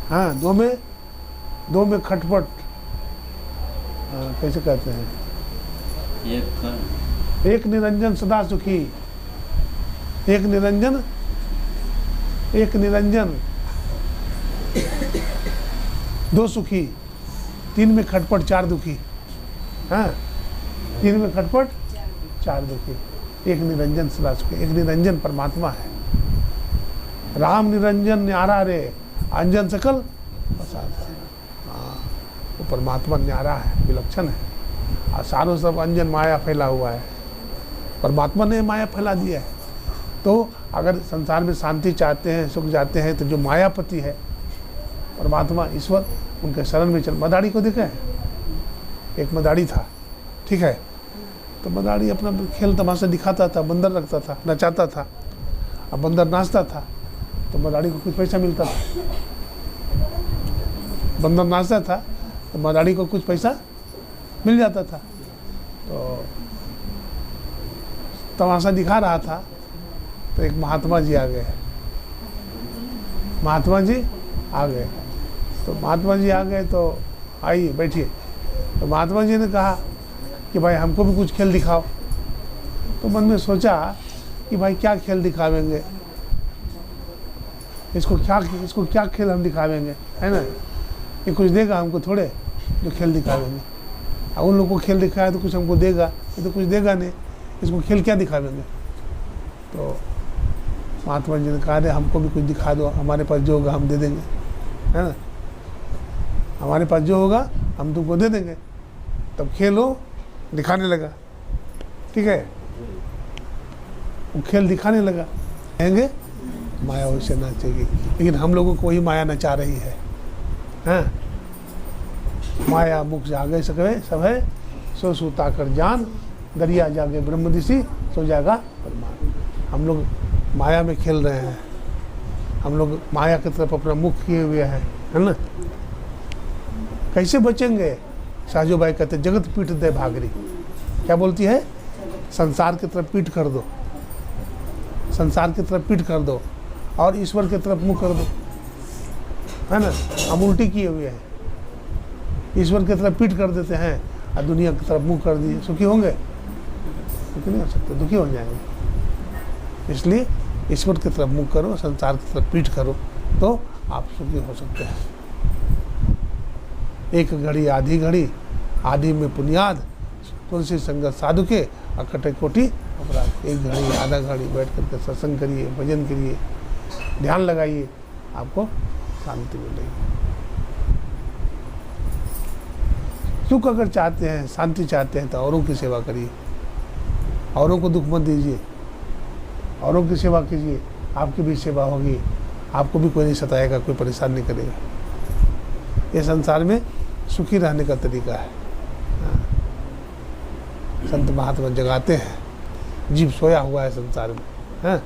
हाँ, दो में खटपट, कैसे कहते हैं? एक निरंजन सदा सुखी, एक निरंजन दो सुखी, तीन में खटपट चार दुखी। हाँ, तीन में खटपट चार दुखी, एक निरंजन सदा सुखी। एक निरंजन परमात्मा है। राम निरंजन न्यारा रे, अंजन सकल प्रसाद। हाँ, वो परमात्मा न्यारा है, विलक्षण है। और सारों सब अंजन माया फैला हुआ है। परमात्मा ने माया फैला दिया है। तो अगर संसार में शांति चाहते हैं, सुख चाहते हैं, तो जो मायापति है परमात्मा ईश्वर, उनके शरण में चल। मदारी को देखा है? एक मदारी था, ठीक है? तो मदारी अपना खेल तमाशा दिखाता था, बंदर रखता था, नचाता था। अब बंदर नाचता था तो मदारी को कुछ पैसा मिलता था। बंदर नाचता था तो मदारी को कुछ पैसा मिल जाता था। तो तमाशा दिखा रहा था तो एक महात्मा जी आ गए। महात्मा जी आ गए तो आइए बैठिए। तो महात्मा जी ने कहा कि भाई हमको भी कुछ खेल दिखाओ। तो मन में सोचा कि भाई क्या खेल दिखावेंगे, इसको क्या खेल हम दिखावेंगे, है ना? ये कुछ देगा हमको थोड़े जो खेल दिखावेंगे। अब उन लोगों को खेल दिखाया तो कुछ हमको देगा, ये तो कुछ देगा नहीं, इसको खेल क्या दिखावेंगे? तो महात्मा जी ने कहा अरे हमको भी कुछ दिखा दो, हमारे पास जो होगा हम दे देंगे, है ना? हमारे पास जो होगा हम तुमको दे देंगे। तब खेलो दिखाने लगा, ठीक है? वो खेल दिखाने लगा, कहेंगे माया वैसे नाचेगी, लेकिन हम लोगों को वही माया नचा रही है। हाँ, माया मुख जागे सकवे सब है, सो सूता कर जान, दरिया जागे ब्रह्म दिशी, सो जागा परमान। हम लोग माया में खेल रहे हैं, हम लोग माया की तरफ अपना मुख किए हुए हैं, है ना? कैसे बचेंगे? साजू भाई कहते जगत पीठ दे भागरी। क्या बोलती है? संसार की तरफ पीठ कर दो, संसार की तरफ पीठ कर दो और ईश्वर की तरफ मुख कर दो, है ना? हम उल्टी किए हुए हैं, ईश्वर की तरफ पीठ कर देते हैं और दुनिया की तरफ मुख कर दिए। सुखी होंगे? सुखी नहीं हो सकते, दुखी हो जाएंगे। इसलिए ईश्वर की तरफ मुख करो, संसार की तरफ पीठ करो, तो आप सुखी हो सकते हैं। एक घड़ी आधी घड़ी, आधी में पुनियाद, तुलसी संगत साधु के, अकटे कोटि अपराध। एक घड़ी आधा घड़ी बैठ करके सत्संग करिए, भजन करिए, ध्यान लगाइए, आपको शांति मिलेगी। सुख अगर चाहते हैं, शांति चाहते हैं, तो औरों की सेवा करिए, औरों को दुख मत दीजिए, औरों की सेवा कीजिए, आपकी भी सेवा होगी, आपको भी कोई नहीं सताएगा, कोई परेशान नहीं करेगा। ये संसार में सुखी रहने का तरीका है। संत महात्मा जगाते हैं, जीव सोया हुआ है संसार में, हैं?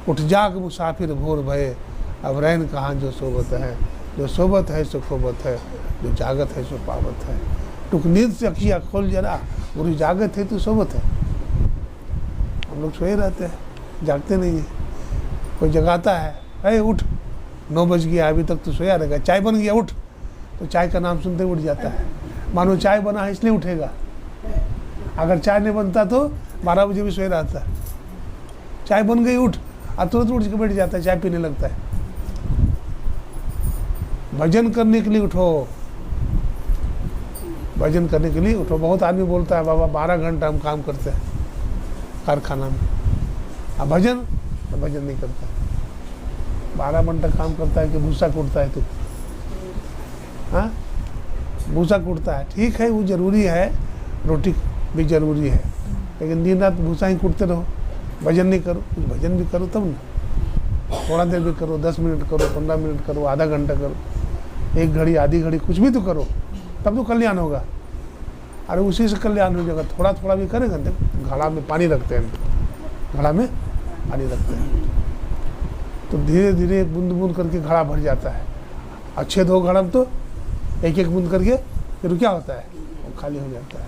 उठ जाग मुसाफिर भोर भये, अब रैन कहाँ जो सोबत है, जो सोबत है सो खोबत है, जो जागत है सो पावत है। टुक नींद से अखियाँ खोल जरा, बुरी जागत है तो सोबत है। हम लोग सोए रहते हैं, जागते नहीं है। कोई जगाता है, अरे उठ, 9 बज गया, अभी तक तो सोया रहेगा, चाय बन गया उठ, तो चाय का नाम सुनते उठ जाता है, मानो चाय बना है इसलिए उठेगा। अगर चाय नहीं बनता तो 12 बजे भी सोए रहता है। चाय बन गई उठ, और तुरंत उठ के बैठ जाता है, चाय पीने लगता है। भजन करने के लिए उठो, भजन करने के लिए उठो। बहुत आदमी बोलता है बाबा 12 घंटा हम काम करते हैं कारखाना में, अब भजन तो भजन नहीं करता। 12 घंटा काम करता है कि भूसा कूटता है तू? हाँ, भूसा कूटता है, ठीक है, वो जरूरी है, रोटी भी जरूरी है, लेकिन दिन रात भूसा ही कूटते रहो, भजन नहीं करो। कुछ भजन भी करो तब ना, थोड़ा देर भी करो, 10 मिनट करो, 15 मिनट करो, आधा घंटा करो, 1 घड़ी आधी घड़ी, कुछ भी तो करो, तब तो कल्याण होगा। अरे उसी से कल्याण हो जाएगा। थोड़ा थोड़ा भी करेंगे तो घड़ा में पानी रखते हैं, घड़ा में पानी रखते हैं, तो धीरे धीरे बूंद बूंद करके घड़ा भर जाता है। अच्छे दो घड़ा तो एक एक बूंद करके फिर क्या होता है, वो खाली हो जाता है।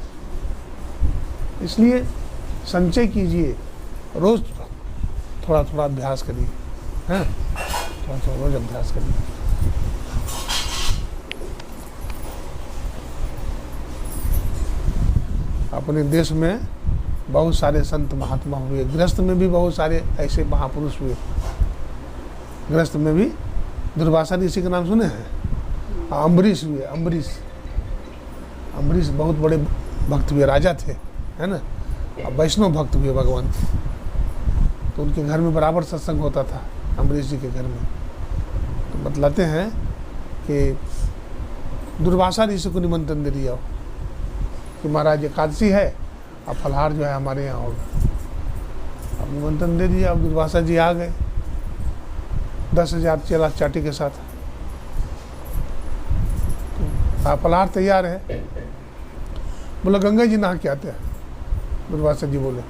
इसलिए संचय कीजिए, रोज थोड़ा थोड़ा अभ्यास करिए, हैं, थोड़ा थोड़ा रोज अभ्यास करिए। अपने देश में बहुत सारे संत महात्मा हुए, गृहस्थ में भी बहुत सारे ऐसे महापुरुष हुए। गृहस्थ में भी दुर्वासा ऋषि का नाम सुने हैं, अम्बरीश हुए। अम्बरीश बहुत बड़े भक्त हुए, राजा थे, है ना। अब वैष्णव भक्त हुए भगवान के, तो उनके घर में बराबर सत्संग होता था, अम्बरीश जी के घर में। तो बतलाते हैं कि दुर्वासा ऋषि को निमंत्रण दे दिया कि महाराज एकादशी है, अब फलहार जो है हमारे यहाँ होगा। अब निमंत्रण दे दिया। अब दुर्वासा जी आ गए 10,000 चेला चाटी के साथ। तो फलहार तैयार है। बोला गंगा जी नहा के आते हैं। दुर्वासा जी बोले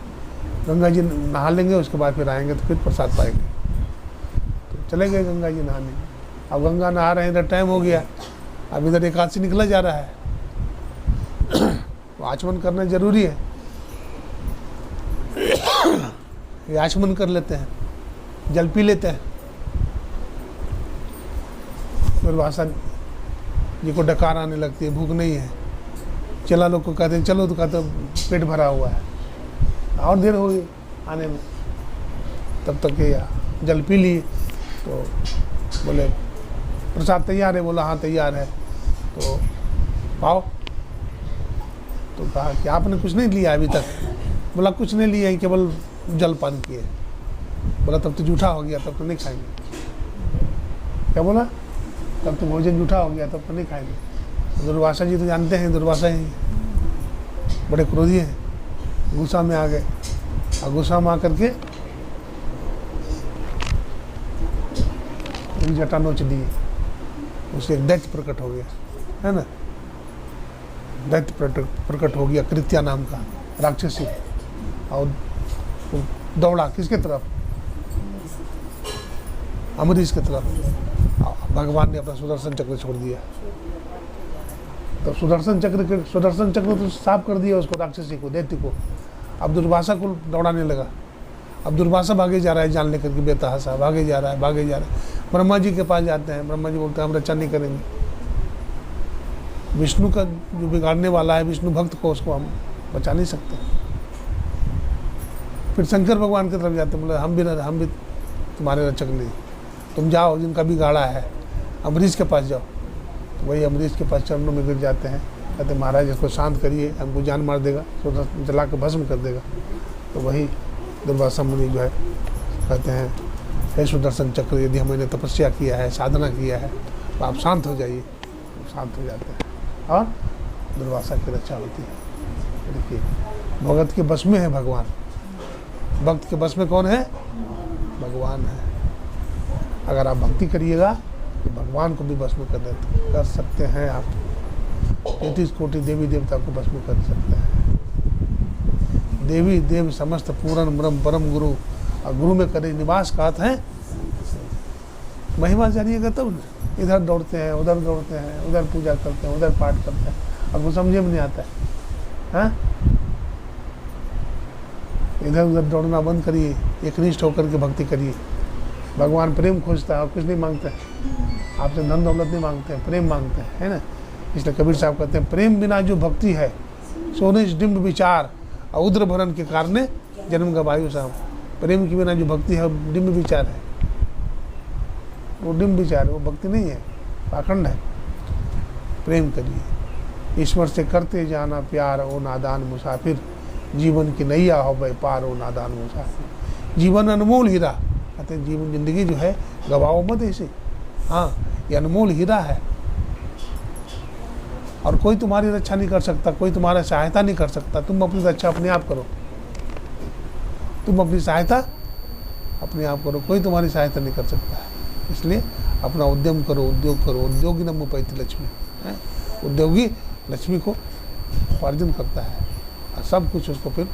गंगा जी नहा लेंगे, उसके बाद फिर आएंगे तो फिर प्रसाद पाएंगे। तो चले गए गंगा जी नहाने। अब गंगा नहा रहे हैं, इधर टाइम हो गया, अब इधर एकादशी निकला जा रहा है। आचमन करना जरूरी है, ये आचमन कर लेते हैं, जल पी लेते हैं। दुर्वासा जी को डकार आने लगती है, भूख नहीं है। चला लोग को कहते हैं चलो, तो कहते पेट भरा हुआ है, और देर हो गई आने में। तब तक ये जल पी लिए। तो बोले प्रसाद तैयार है? बोला हाँ तैयार है। तो पाओ। तो कहा कि आपने कुछ नहीं लिया अभी तक? बोला कुछ नहीं लिया, केवल जल पान किए। बोला तब तो जूठा हो गया, तब तो नहीं खाएंगे। क्या बोला? तब तो भोजन जूठा हो गया, तब तो नहीं खाएंगे। दुर्वासा जी तो जानते हैं, दुर्वासा ही बड़े क्रोधी हैं, गुस्सा में आ गए। और गुस्सा में आकर के जटा नोच दिए, उससे एक दैत्य प्रकट हो गया, है ना। दैत्य प्रकट हो गया, कृत्या नाम का राक्षसी, और दौड़ा किसके तरफ? अम्बरीश की तरफ। भगवान ने अपना सुदर्शन चक्र छोड़ दिया। तो सुदर्शन चक्र तो साफ कर दिया उसको, राक्षसी को, दैत्य को। अब दुर्वासा को दौड़ाने लगा। अब दुर्वासा भागे जा रहा है, जान लेकर के बेतहासा भागे जा रहा है। ब्रह्मा जी के पास जाते हैं। ब्रह्मा जी बोलते हैं हम रक्षा नहीं करेंगे। विष्णु का जो बिगाड़ने वाला है, विष्णु भक्त को, उसको हम बचा नहीं सकते। फिर शंकर भगवान की तरफ जाते, बोले हम भी तुम्हारे रक्षक नहीं, तुम जाओ जिनका बिगाड़ा है, अम्बरीश के पास जाओ। तो वही अम्बरीश के पास चरणों में गिर जाते हैं, कहते महाराज इसको शांत करिए, हमको जान मार देगा, जला के भस्म कर देगा। तो वही दुर्वासा मुनि जो है कहते हैं हे सुदर्शन चक्र, यदि हमने तपस्या किया है, साधना किया है, तो आप शांत हो जाइए। शांत हो जाते हैं और दुर्वासा की रक्षा होती है। देखिए भगत के बस में है भगवान, भक्त के बस में कौन है? भगवान है। अगर आप भक्ति करिएगा तो भगवान को भी बस में कर सकते हैं आप। 33 कोटि देवी देवता को बस में कर सकते हैं। देवी देव समस्त पूर्ण ब्रह्म परम गुरु, और गुरु में करे निवास का अर्थ है महिमा जानिएगा तब। इधर दौड़ते हैं, उधर दौड़ते हैं, उधर पूजा करते हैं, उधर पाठ करते हैं, आपको समझे में नहीं आता है, हाँ? इधर उधर दौड़ना बंद करिए, एकनिष्ठ होकर के भक्ति करिए। भगवान प्रेम खोजता है और कुछ नहीं मांगता है आपसे, धन दौलत नहीं मांगते हैं, प्रेम मांगते हैं, है ना। इसलिए कबीर साहब कहते हैं प्रेम बिना जो भक्ति है सोने डिम्ब विचार, और उद्र भरण के कारण जन्म गवायु साहब। प्रेम के बिना जो भक्ति है डिम्ब विचार है, वो डिम्ब विचार है, वो भक्ति नहीं है, पाखंड है। प्रेम करिए, ईश्वर से करते जाना प्यार, ओ नादान मुसाफिर, जीवन की नैया हो भाई पार, ओ नादान मुसाफिर। जीवन अनमोल हीरा, कहते हैं जीवन जिंदगी जो है गवाओ मत ऐसे, हाँ ये अनमोल हीरा है। और कोई तुम्हारी रक्षा नहीं कर सकता, कोई तुम्हारा सहायता नहीं कर सकता, तुम अपनी रक्षा अपने आप करो, तुम अपनी सहायता अपने आप करो, कोई तुम्हारी सहायता नहीं कर सकता है। इसलिए अपना उद्यम करो, उद्योग करो। उद्योगी न मुपैति लक्ष्मी, है उद्योगी लक्ष्मी को उपार्जन करता है, और सब कुछ उसको फिर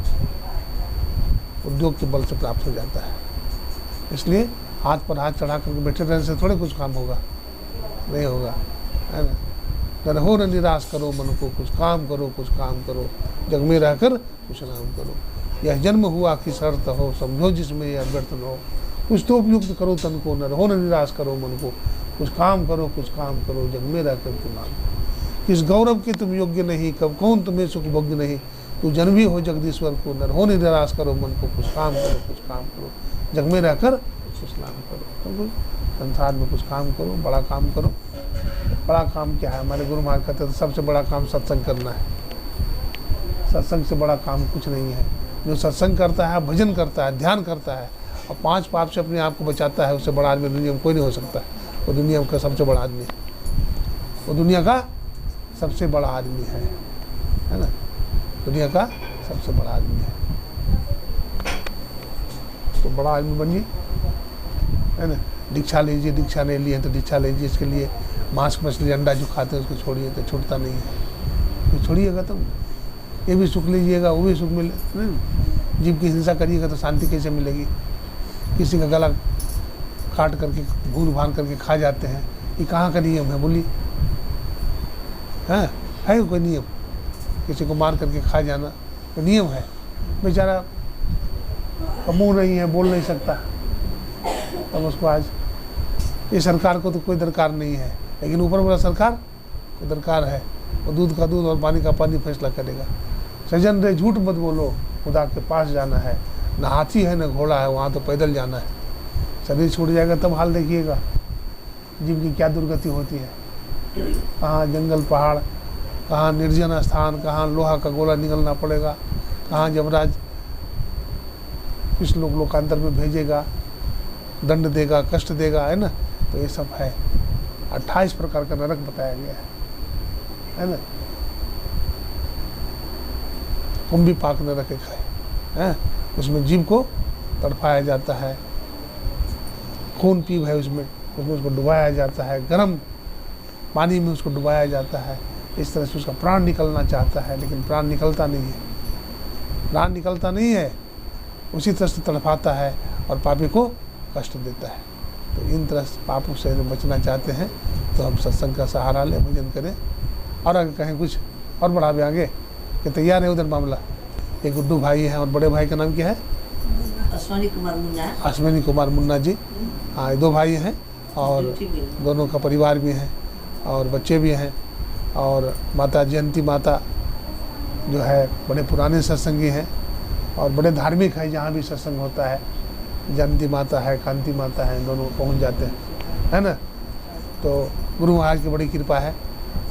उद्योग के बल से प्राप्त हो जाता है। इसलिए हाथ पर हाथ चढ़ा करके बैठे रहने से थोड़े कुछ काम होगा, नहीं होगा, है ना। न रहो न निराश करो मन को, कुछ काम करो, कुछ काम करो, जग में रहकर कुछ नाम करो। यह जन्म हुआ कि शर्त हो, समझो जिसमें यह व्यर्थ न हो। कुछ तो उपयुक्त करो तन को, न रहो न निराश करो मन को, कुछ काम करो, कुछ काम करो, जग में रहकर कुछ नाम करो। किस गौरव के तुम योग्य नहीं, कब कौन तुम्हें सुख भोग्य नहीं। तू जन्म भी हो जगदीश्वर को, न रहो न निराश करो मन को, कुछ काम करो, कुछ काम करो, जग में रहकर कुछ नाम करो। तो संसार में कुछ काम करो, बड़ा काम करो। बड़ा काम क्या है? हमारे गुरु महाराज कहते थे सबसे बड़ा काम सत्संग करना है। सत्संग से बड़ा काम कुछ नहीं है। जो सत्संग करता है, भजन करता है, ध्यान करता है और 5 पाप से अपने आप को बचाता है, उससे बड़ा आदमी दुनिया में कोई नहीं हो सकता। वो दुनिया का सबसे बड़ा आदमी है, वो दुनिया का सबसे बड़ा आदमी है ना। दुनिया का सबसे बड़ा आदमी है। तो बड़ा आदमी बनिए, है ना। दीक्षा लीजिए, दीक्षा नहीं लिए तो दीक्षा लीजिए। इसके लिए मांस मछली अंडा जो खाते हैं उसको छोड़िए, तो छूटता नहीं है। तो छोड़िएगा तो ये भी सुख लीजिएगा, वो भी सुख मिले नहीं। जीव की हिंसा करिएगा तो शांति कैसे मिलेगी? किसी का गला काट करके भून भान करके खा जाते हैं, ये कहाँ का नियम है बोलिए? है कोई नियम? किसी को मार करके खा जाना कोई नियम है? बेचारा मुँह नहीं है, बोल नहीं सकता, तब उसको आज ये सरकार को तो कोई दरकार नहीं है, लेकिन ऊपर वाला सरकार को दरकार है। वो दूध का दूध और पानी का पानी फैसला करेगा। सजन रे झूठ मत बोलो, खुदा के पास जाना है। न हाथी है न घोड़ा है, वहाँ तो पैदल जाना है। शरीर छूट जाएगा तब हाल देखिएगा जीव की क्या दुर्गति होती है। कहाँ जंगल पहाड़, कहाँ निर्जन स्थान, कहाँ लोहा का गोला निकलना पड़ेगा, कहाँ जमराज किस लोकांतर में भेजेगा, दंड देगा, कष्ट देगा, है ना। तो ये सब है। 28 प्रकार का नरक बताया गया है ना। कुंभी पाक नरक एक है, उसमें जीव को तड़पाया जाता है। खून पीव है उसमें उसको डुबाया जाता है, गर्म पानी में उसको डुबाया जाता है। इस तरह से उसका प्राण निकलना चाहता है, लेकिन प्राण निकलता नहीं है। प्राण निकलता नहीं है, उसी तरह से तड़पाता है और पापी को कष्ट देता है। तो इन तरह से पापों से बचना चाहते हैं तो हम सत्संग का सहारा लें, भजन करें। और अगर कहें कुछ और बढ़ावे आगे कि तैयार है उधर मामला। एक गुड्डू भाई हैं और बड़े भाई का नाम क्या है? अश्विनी कुमार मुन्ना। अश्विनी कुमार मुन्ना जी। हाँ, 2 भाई हैं और दोनों का परिवार भी है और बच्चे भी हैं। और माता जयंती माता जो है बड़े पुराने सत्संगी हैं और बड़े धार्मिक हैं। जहाँ भी सत्संग होता है, जयंती माता है, कांति माता है, दोनों पहुँच जाते हैं, है ना। तो गुरु महाराज की बड़ी कृपा है।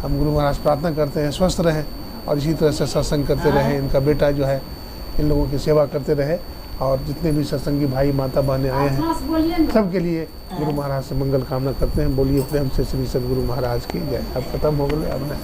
हम गुरु महाराज प्रार्थना करते हैं स्वस्थ रहें और इसी तरह से सत्संग करते रहें। इनका बेटा जो है इन लोगों की सेवा करते रहे और जितने भी सत्संगी भाई माता बहनें आए हैं सबके लिए गुरु महाराज से मंगल कामना करते हैं। बोलिए प्रेम से श्री सद्गुरु महाराज की जय। अब खत्म हो गए, अब नहीं।